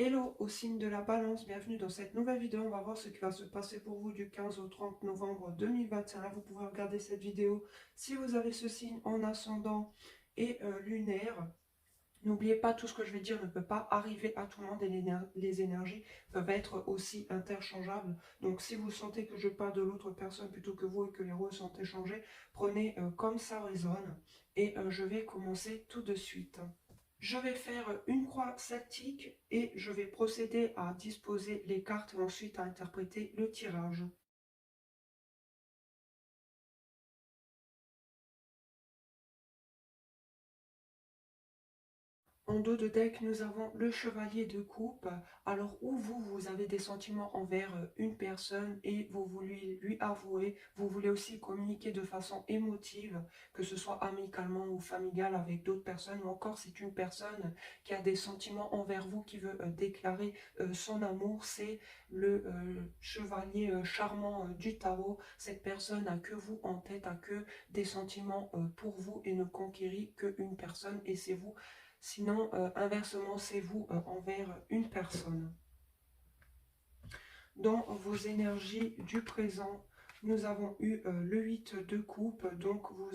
Hello au signe de la balance, bienvenue dans cette nouvelle vidéo. On va voir ce qui va se passer pour vous du 15 au 30 novembre 2021. Vous pouvez regarder cette vidéo si vous avez ce signe en ascendant et lunaire. N'oubliez pas, tout ce que je vais dire ne peut pas arriver à tout le monde et les énergies peuvent être aussi interchangeables. Donc si vous sentez que je parle de l'autre personne plutôt que vous et que les rôles sont échangés, prenez comme ça résonne. Et je vais commencer tout de suite. Je vais faire une croix celtique et je vais procéder à disposer les cartes et ensuite à interpréter le tirage. En dos de deck, nous avons le chevalier de coupe. Alors, où vous avez des sentiments envers une personne et vous voulez lui avouer, vous voulez aussi communiquer de façon émotive, que ce soit amicalement ou familial avec d'autres personnes, ou encore c'est une personne qui a des sentiments envers vous, qui veut déclarer son amour, c'est le chevalier charmant du tarot. Cette personne a que vous en tête, a que des sentiments pour vous et ne conquérit qu'une personne et c'est vous. Sinon, inversement, c'est vous envers une personne. Dans vos énergies du présent, nous avons eu le 8 de coupe, donc vous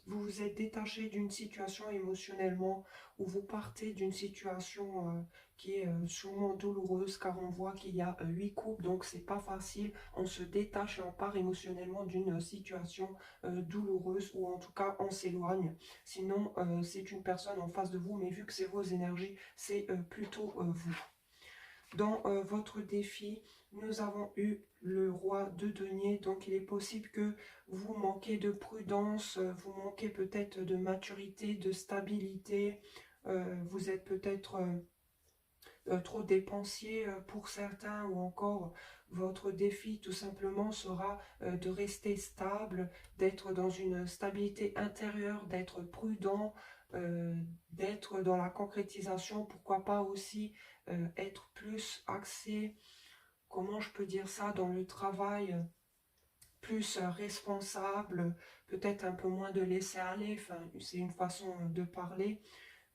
vous êtes détaché d'une situation émotionnellement, ou vous partez d'une situation qui est sûrement douloureuse, car on voit qu'il y a 8 coupes, donc c'est pas facile, on se détache et on part émotionnellement d'une situation douloureuse, ou en tout cas on s'éloigne. Sinon, c'est une personne en face de vous, mais vu que c'est vos énergies, c'est plutôt vous. Dans votre défi, nous avons eu le roi de denier, donc il est possible que vous manquez de prudence, vous manquez peut-être de maturité, de stabilité, vous êtes peut-être trop dépensier pour certains, ou encore votre défi tout simplement sera de rester stable, d'être dans une stabilité intérieure, d'être prudent, euh, d'être dans la concrétisation, pourquoi pas aussi être plus axé, comment je peux dire ça, dans le travail, plus responsable, peut-être un peu moins de laisser aller, enfin, c'est une façon de parler.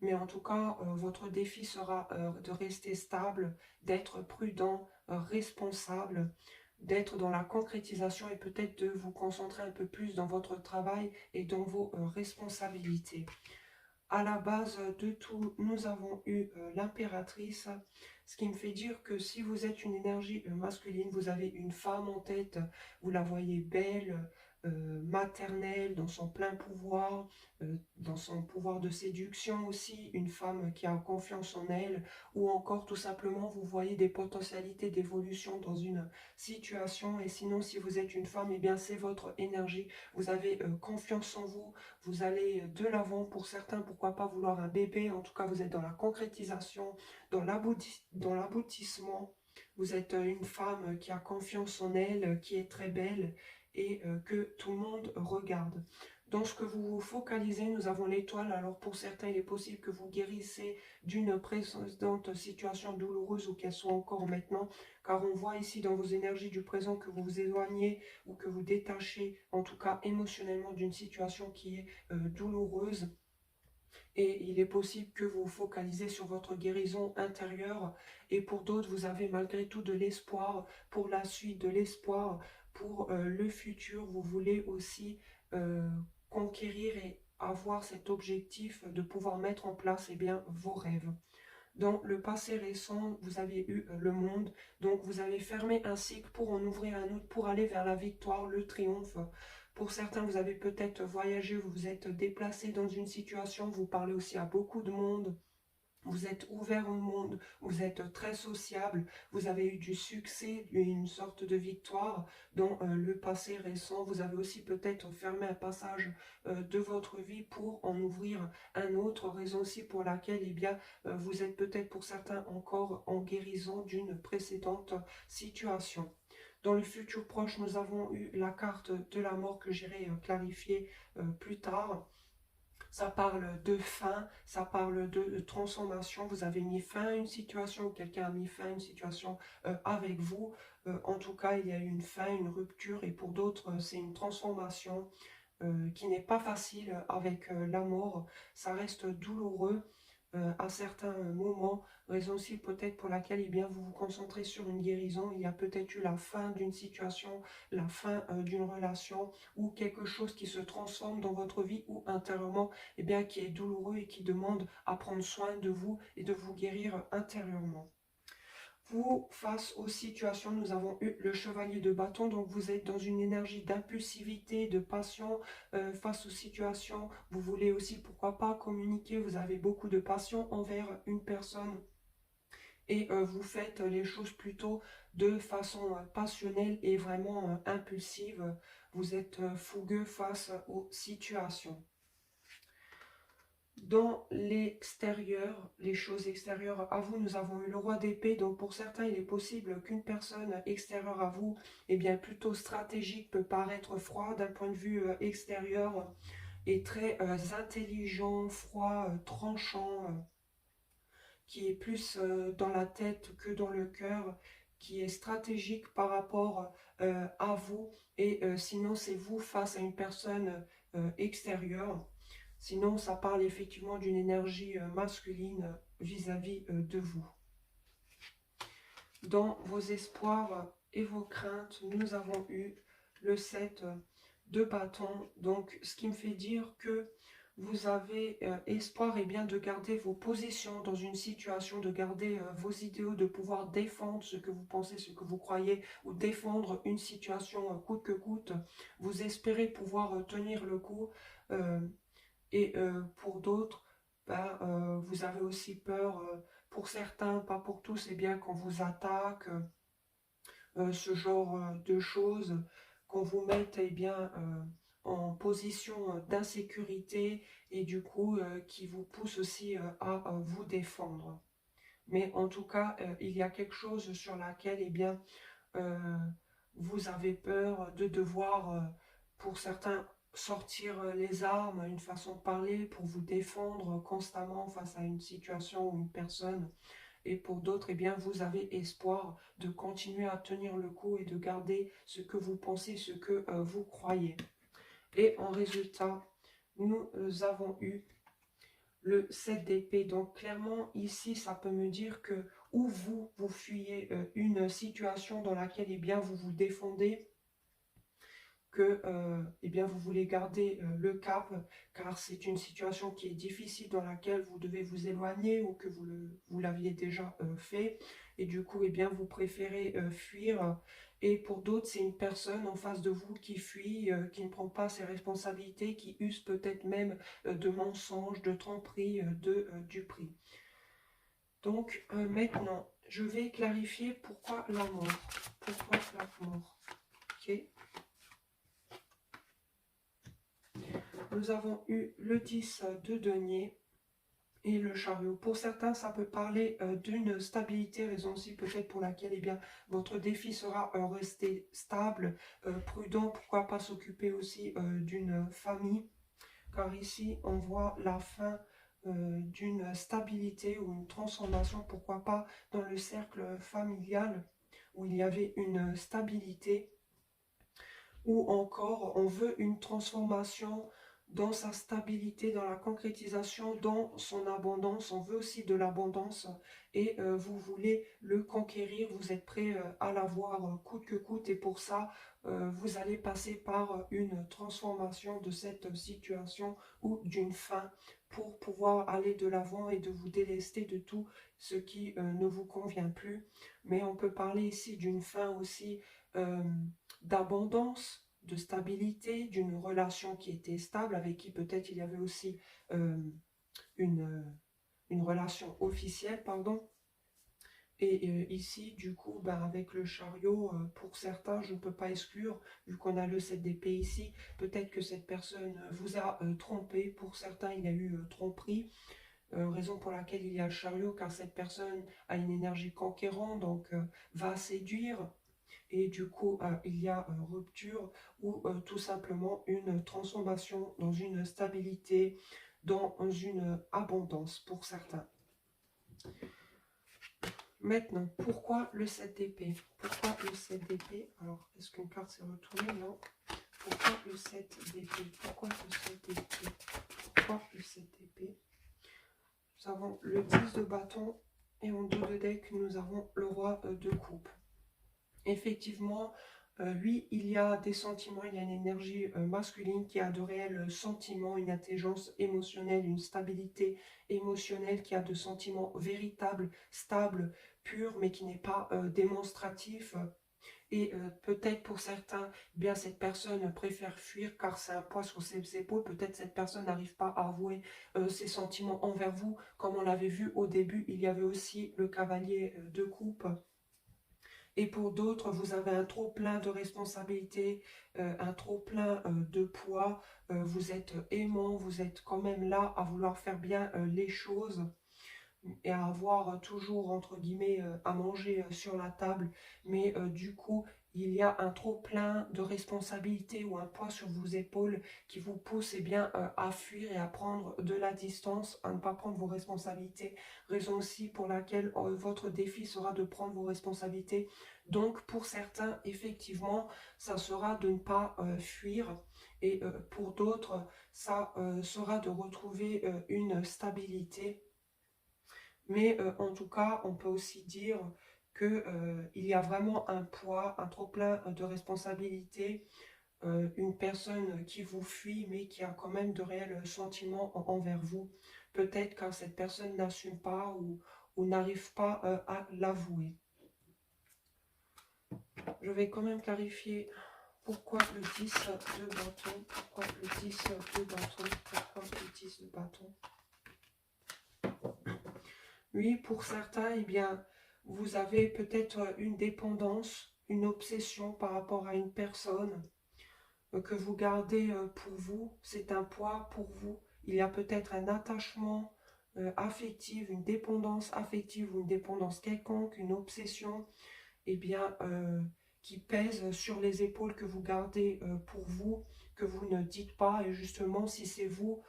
Mais en tout cas, votre défi sera de rester stable, d'être prudent, responsable, d'être dans la concrétisation et peut-être de vous concentrer un peu plus dans votre travail et dans vos responsabilités. À la base de tout, nous avons eu l'impératrice, ce qui me fait dire que si vous êtes une énergie masculine, vous avez une femme en tête, vous la voyez belle, maternelle, dans son plein pouvoir, dans son pouvoir de séduction aussi, une femme qui a confiance en elle, ou encore tout simplement vous voyez des potentialités d'évolution dans une situation, et sinon si vous êtes une femme, et bien c'est votre énergie, vous avez confiance en vous, vous allez de l'avant. Pour certains, pourquoi pas vouloir un bébé, en tout cas vous êtes dans la concrétisation, dans l'aboutissement, vous êtes une femme qui a confiance en elle, qui est très belle et que tout le monde regarde. Dans ce que vous vous focalisez, nous avons l'étoile. Alors pour certains, il est possible que vous guérissez d'une précédente situation douloureuse ou qu'elle soit encore maintenant, car on voit ici dans vos énergies du présent que vous vous éloignez ou que vous détachez, en tout cas émotionnellement, d'une situation qui est douloureuse. Et il est possible que vous vous focalisez sur votre guérison intérieure. Et pour d'autres, vous avez malgré tout de l'espoir pour la suite, de l'espoir pour le futur. Vous voulez aussi euh, conquérir et avoir cet objectif de pouvoir mettre en place bien, vos rêves. Dans le passé récent, vous avez eu le monde, donc vous avez fermé un cycle pour en ouvrir un autre, pour aller vers la victoire, le triomphe. Pour certains, vous avez peut-être voyagé, vous vous êtes déplacé dans une situation, vous parlez aussi à beaucoup de monde. Vous êtes ouvert au monde, vous êtes très sociable, vous avez eu du succès, une sorte de victoire dans le passé récent. Vous avez aussi peut-être fermé un passage de votre vie pour en ouvrir un autre. Raison aussi pour laquelle eh bien, vous êtes peut-être pour certains encore en guérison d'une précédente situation. Dans le futur proche, nous avons eu la carte de la mort que j'irai clarifier plus tard. Ça parle de fin, ça parle de transformation. Vous avez mis fin à une situation, ou quelqu'un a mis fin à une situation avec vous. En tout cas, il y a eu une fin, une rupture, et pour d'autres, c'est une transformation qui n'est pas facile avec la mort. Ça reste douloureux. à certains moments, raison aussi peut-être pour laquelle eh bien, vous vous concentrez sur une guérison. Il y a peut-être eu la fin d'une situation, la fin d'une relation ou quelque chose qui se transforme dans votre vie ou intérieurement, eh bien, qui est douloureux et qui demande à prendre soin de vous et de vous guérir intérieurement. Vous, face aux situations, nous avons eu le chevalier de bâton, donc vous êtes dans une énergie d'impulsivité, de passion face aux situations. Vous voulez aussi, pourquoi pas, communiquer, vous avez beaucoup de passion envers une personne et vous faites les choses plutôt de façon passionnelle et vraiment impulsive. Vous êtes fougueux face aux situations. Dans l'extérieur, les choses extérieures à vous, nous avons eu le roi d'épée. Donc pour certains, il est possible qu'une personne extérieure à vous, eh bien plutôt stratégique, peut paraître froid d'un point de vue extérieur et très intelligent, froid, tranchant, qui est plus dans la tête que dans le cœur, qui est stratégique par rapport à vous. Et sinon, c'est vous face à une personne extérieure. Sinon, ça parle effectivement d'une énergie masculine vis-à-vis de vous. Dans vos espoirs et vos craintes, nous avons eu le 7 de bâton. Donc, ce qui me fait dire que vous avez espoir et bien de garder vos positions dans une situation, de garder vos idéaux, de pouvoir défendre ce que vous pensez, ce que vous croyez, ou défendre une situation coûte que coûte. Vous espérez pouvoir tenir le coup. Et pour d'autres, ben, vous avez aussi peur, pour certains, pas pour tous, et bien qu'on vous attaque, ce genre de choses, qu'on vous mette eh bien, en position d'insécurité et du coup qui vous pousse aussi à vous défendre. Mais en tout cas, il y a quelque chose sur laquelle eh bien, euh, vous avez peur de devoir, pour certains, sortir les armes, une façon de parler pour vous défendre constamment face à une situation ou une personne. Et pour d'autres, eh bien, vous avez espoir de continuer à tenir le coup et de garder ce que vous pensez, ce que vous croyez. Et en résultat, nous avons eu le 7 d'épée. Donc clairement, ici, ça peut me dire que ou vous fuyez une situation dans laquelle eh bien, vous vous défendez, que eh bien, vous voulez garder le cap, car c'est une situation qui est difficile dans laquelle vous devez vous éloigner ou que vous l'aviez déjà fait. Et du coup, eh bien, vous préférez fuir. Et pour d'autres, c'est une personne en face de vous qui fuit, qui ne prend pas ses responsabilités, qui use peut-être même de mensonges, de tromperies, de duperies. Donc maintenant, je vais clarifier pourquoi la mort. Pourquoi la mort. Ok. Nous avons eu le 10 de denier et le chariot. Pour certains, ça peut parler d'une stabilité, raison aussi peut-être pour laquelle eh bien, votre défi sera rester stable, prudent, pourquoi pas s'occuper aussi d'une famille, car ici on voit la fin d'une stabilité ou une transformation, pourquoi pas dans le cercle familial où il y avait une stabilité, ou encore on veut une transformation dans sa stabilité, dans la concrétisation, dans son abondance. On veut aussi de l'abondance et vous voulez le conquérir, vous êtes prêt à l'avoir coûte que coûte, et pour ça, vous allez passer par une transformation de cette situation ou d'une fin pour pouvoir aller de l'avant et de vous délester de tout ce qui ne vous convient plus. Mais on peut parler ici d'une fin aussi d'abondance, de stabilité, d'une relation qui était stable, avec qui peut-être il y avait aussi euh, une relation officielle, pardon. Et ici, du coup, ben, avec le chariot, pour certains, je ne peux pas exclure, vu qu'on a le 7 d'épée ici, peut-être que cette personne vous a trompé. Pour certains, il y a eu tromperie, raison pour laquelle il y a le chariot, car cette personne a une énergie conquérante, donc va séduire. Et du coup, il y a rupture ou tout simplement une transformation dans une stabilité, dans une abondance pour certains. Maintenant, pourquoi le 7 d'épée? Pourquoi le 7 d'épée? Alors, est-ce qu'une carte s'est retournée? Non. Pourquoi le 7 d'épée? Pourquoi le 7 d'épée? Pourquoi le 7 d'épée? nous avons le 10 de bâton et en dos de deck, nous avons le roi de coupe. Effectivement, oui, il y a des sentiments, il y a une énergie masculine qui a de réels sentiments, une intelligence émotionnelle, une stabilité émotionnelle, qui a de sentiments véritables, stables, purs, mais qui n'est pas démonstratif. Et peut-être pour certains, eh bien cette personne préfère fuir car c'est un poids sur ses épaules. Peut-être cette personne n'arrive pas à avouer ses sentiments envers vous. Comme on l'avait vu au début, il y avait aussi le cavalier de coupe. Et pour d'autres, vous avez un trop plein de responsabilités, un trop plein de poids. Vous êtes aimant, vous êtes quand même là à vouloir faire bien les choses et à avoir toujours, entre guillemets, à manger sur la table. Mais du coup, il y a un trop plein de responsabilités ou un poids sur vos épaules qui vous pousse eh bien, à fuir et à prendre de la distance, à ne pas prendre vos responsabilités. Raison aussi pour laquelle votre défi sera de prendre vos responsabilités. Donc pour certains, effectivement, ça sera de ne pas fuir. Et pour d'autres, ça sera de retrouver une stabilité. Mais en tout cas, on peut aussi dire que, il y a vraiment un poids, un trop-plein de responsabilités, une personne qui vous fuit, mais qui a quand même de réels sentiments envers vous. Peut-être que cette personne n'assume pas ou n'arrive pas à l'avouer. Je vais quand même clarifier pourquoi le 10 de bâton, pourquoi le 10 de bâton, pourquoi le 10 de bâton. Oui, pour certains, eh bien, vous avez peut-être une dépendance, une obsession par rapport à une personne que vous gardez pour vous. C'est un poids pour vous. Il y a peut-être un attachement affectif, une dépendance affective ou une dépendance quelconque, une obsession, eh bien, qui pèse sur les épaules que vous gardez pour vous, que vous ne dites pas. Et justement, si c'est vous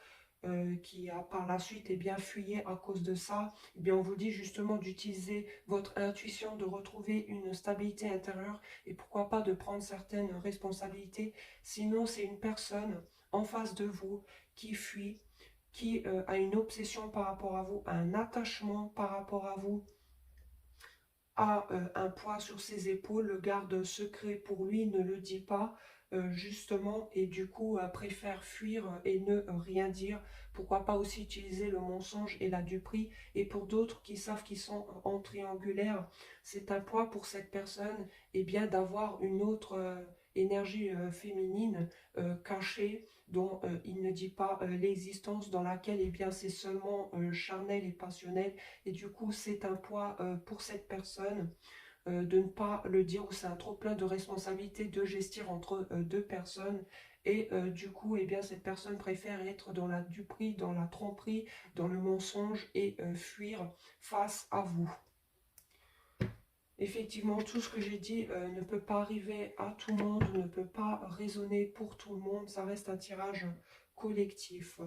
qui a par la suite bien fuyé à cause de ça, bien on vous dit justement d'utiliser votre intuition, de retrouver une stabilité intérieure et pourquoi pas de prendre certaines responsabilités. Sinon, c'est une personne en face de vous qui fuit, qui a une obsession par rapport à vous, un attachement par rapport à vous, a un poids sur ses épaules, le garde secret pour lui, ne le dit pas, justement, et du coup préfère fuir et ne rien dire. Pourquoi pas aussi utiliser le mensonge et la duperie. Et pour d'autres qui savent qu'ils sont en triangulaire, c'est un poids pour cette personne, et bien d'avoir une autre énergie féminine cachée, dont il ne dit pas l'existence, dans laquelle eh bien c'est seulement charnel et passionnel. Et du coup, c'est un poids pour cette personne de ne pas le dire, ou c'est un trop plein de responsabilités de gestir entre deux personnes. Et du coup, eh bien, cette personne préfère être dans la duperie, dans la tromperie, dans le mensonge et fuir face à vous. Effectivement, tout ce que j'ai dit ne peut pas arriver à tout le monde, ne peut pas résonner pour tout le monde. Ça reste un tirage collectif.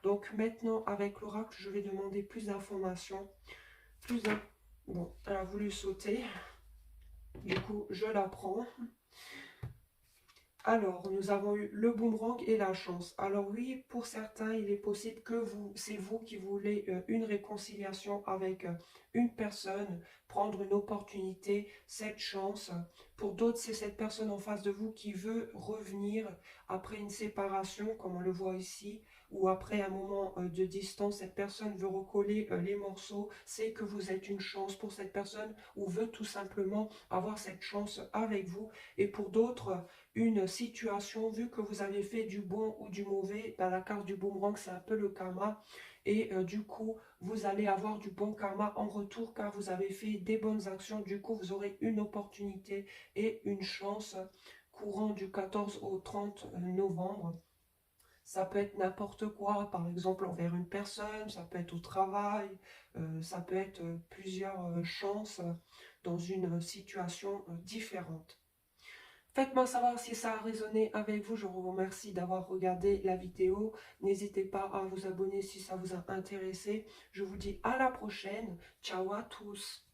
Donc maintenant, avec l'oracle, je vais demander plus d'informations. Bon, elle a voulu sauter. Du coup, je la prends. Alors, nous avons eu le boomerang et la chance. Alors oui, pour certains, il est possible que c'est vous qui voulez une réconciliation avec une personne, prendre une opportunité, cette chance. Pour d'autres, c'est cette personne en face de vous qui veut revenir après une séparation, comme on le voit ici, ou après un moment de distance, cette personne veut recoller les morceaux. C'est que vous êtes une chance pour cette personne, ou veut tout simplement avoir cette chance avec vous. Et pour d'autres, une situation, vu que vous avez fait du bon ou du mauvais, dans la carte du boomerang, c'est un peu le karma. Et du coup, vous allez avoir du bon karma en retour car vous avez fait des bonnes actions. Du coup, vous aurez une opportunité et une chance courant du 14 au 30 novembre. Ça peut être n'importe quoi, par exemple envers une personne, ça peut être au travail, ça peut être plusieurs chances dans une situation différente. Faites-moi savoir si ça a résonné avec vous. Je vous remercie d'avoir regardé la vidéo. N'hésitez pas à vous abonner si ça vous a intéressé. Je vous dis à la prochaine. Ciao à tous.